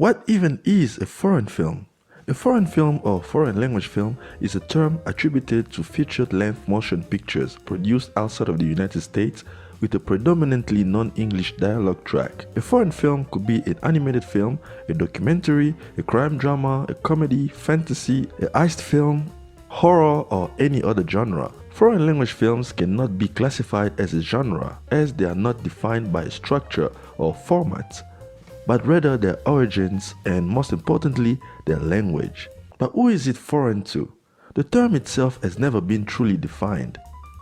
What even is a foreign film? A foreign film or foreign language film is a term attributed to feature-length motion pictures produced outside of the United States with a predominantly non-English dialogue track. A foreign film could be an animated film, a documentary, a crime drama, a comedy, fantasy, a heist film, horror, or any other genre. Foreign language films cannot be classified as a genre as they are not defined by a structure or format, but rather their origins and, most importantly, their language. But who is it foreign to? The term itself has never been truly defined,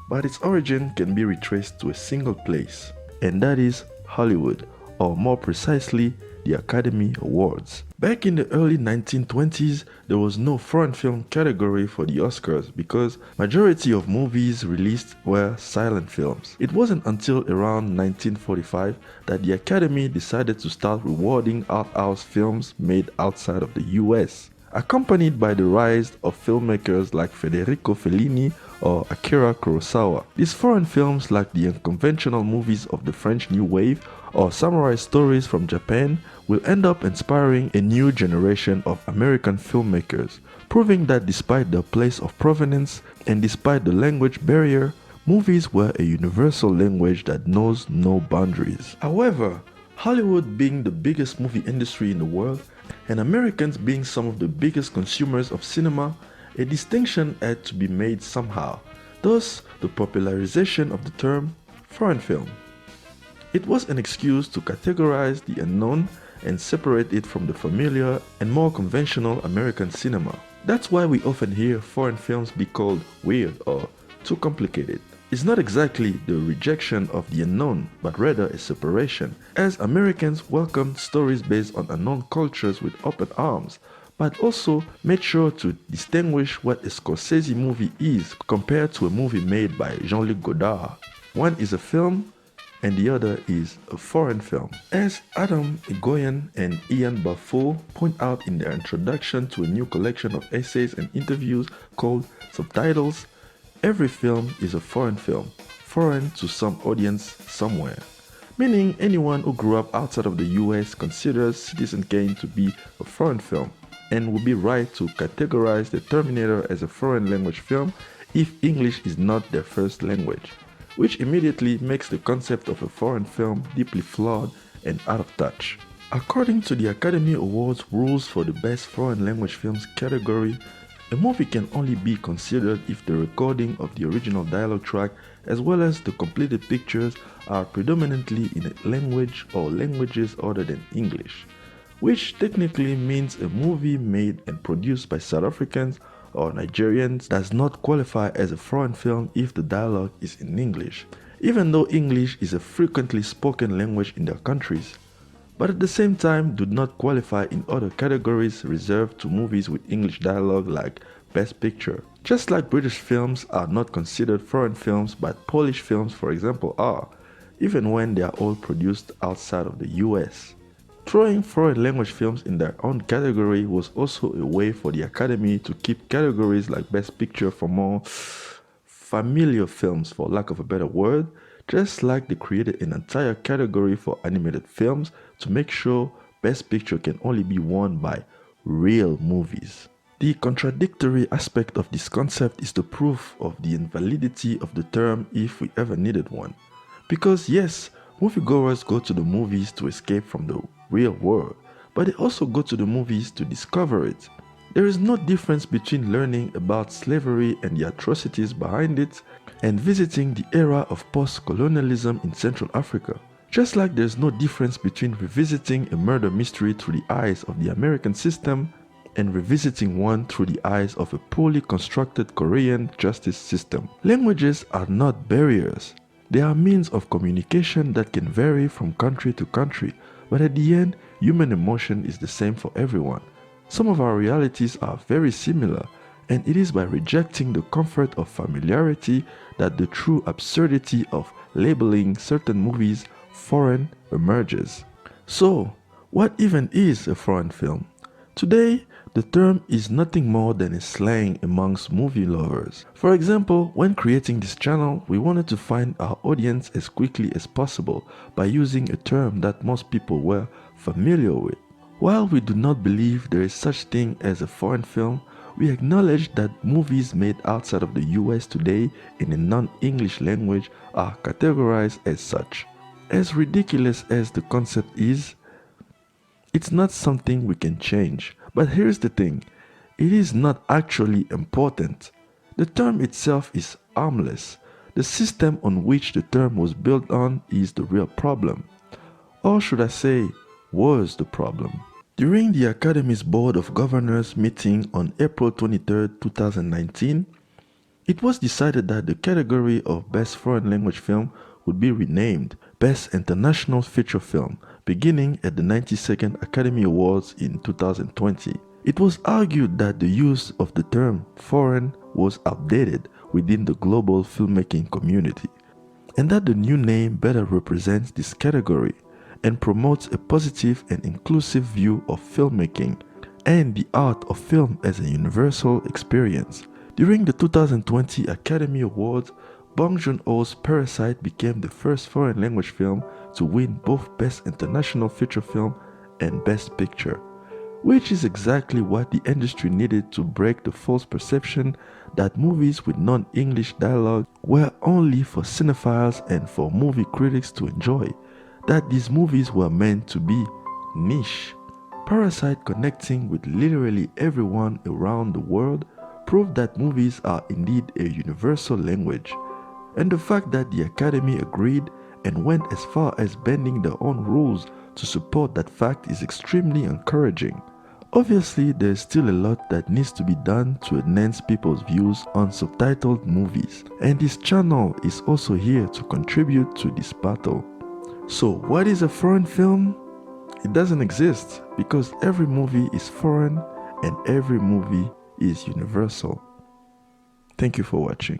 but its origin can be retraced to a single place, and that is Hollywood, or more precisely, the Academy Awards. Back in the early 1920s, there was no foreign film category for the Oscars because majority of movies released were silent films. It wasn't until around 1945 that the Academy decided to start rewarding art house films made outside of the US. Accompanied by the rise of filmmakers like Federico Fellini or Akira Kurosawa. These foreign films, like the unconventional movies of the French New Wave or samurai stories from Japan, will end up inspiring a new generation of American filmmakers, proving that despite their place of provenance and despite the language barrier, movies were a universal language that knows no boundaries. However, Hollywood being the biggest movie industry in the world, and Americans being some of the biggest consumers of cinema, a distinction had to be made somehow, thus the popularization of the term foreign film. It was an excuse to categorize the unknown and separate it from the familiar and more conventional American cinema. That's why we often hear foreign films be called weird or too complicated. It's not exactly the rejection of the unknown, but rather a separation, as Americans welcomed stories based on unknown cultures with open arms, but also made sure to distinguish what a Scorsese movie is compared to a movie made by Jean-Luc Godard. One is a film, and the other is a foreign film. As Adam Egoyan and Ian Balfour point out in their introduction to a new collection of essays and interviews called Subtitles, every film is a foreign film, foreign to some audience somewhere. Meaning anyone who grew up outside of the US considers Citizen Kane to be a foreign film, and would be right to categorize The Terminator as a foreign language film if English is not their first language, which immediately makes the concept of a foreign film deeply flawed and out of touch. According to the Academy Awards rules for the Best Foreign Language Films category, a movie can only be considered if the recording of the original dialogue track as well as the completed pictures are predominantly in a language or languages other than English, which technically means a movie made and produced by South Africans or Nigerians does not qualify as a foreign film if the dialogue is in English, even though English is a frequently spoken language in their countries, but at the same time do not qualify in other categories reserved to movies with English dialogue like Best Picture. Just like British films are not considered foreign films but Polish films, for example, are, even when they are all produced outside of the US. Throwing foreign language films in their own category was also a way for the Academy to keep categories like Best Picture for more familiar films, for lack of a better word, just like they created an entire category for animated films to make sure Best Picture can only be won by real movies. The contradictory aspect of this concept is the proof of the invalidity of the term if we ever needed one. Because yes, moviegoers go to the movies to escape from the real world, but they also go to the movies to discover it. There is no difference between learning about slavery and the atrocities behind it and visiting the era of post-colonialism in Central Africa. Just like there's no difference between revisiting a murder mystery through the eyes of the American system and revisiting one through the eyes of a poorly constructed Korean justice system. Languages are not barriers. They are means of communication that can vary from country to country, but at the end, human emotion is the same for everyone. Some of our realities are very similar, and it is by rejecting the comfort of familiarity that the true absurdity of labeling certain movies foreign emerges. So, what even is a foreign film? Today, the term is nothing more than a slang amongst movie lovers. For example, when creating this channel, we wanted to find our audience as quickly as possible by using a term that most people were familiar with. While we do not believe there is such thing as a foreign film, we acknowledge that movies made outside of the US today in a non-English language are categorized as such. As ridiculous as the concept is, it's not something we can change. But here's the thing, it is not actually important. The term itself is harmless. The system on which the term was built on is the real problem. Or should I say, was the problem. During the Academy's Board of Governors meeting on April 23, 2019, it was decided that the category of Best Foreign Language Film would be renamed Best International Feature Film, beginning at the 92nd Academy Awards in 2020. It was argued that the use of the term foreign was outdated within the global filmmaking community, and that the new name better represents this category and promotes a positive and inclusive view of filmmaking and the art of film as a universal experience. During the 2020 Academy Awards, Bong Joon-ho's Parasite became the first foreign language film to win both Best International Feature Film and Best Picture, which is exactly what the industry needed to break the false perception that movies with non-English dialogue were only for cinephiles and for movie critics to enjoy, that these movies were meant to be niche. Parasite, connecting with literally everyone around the world, proved that movies are indeed a universal language. And the fact that the Academy agreed and went as far as bending their own rules to support that fact is extremely encouraging. Obviously, there is still a lot that needs to be done to enhance people's views on subtitled movies, and this channel is also here to contribute to this battle. So, what is a foreign film? It doesn't exist because every movie is foreign and every movie is universal. Thank you for watching.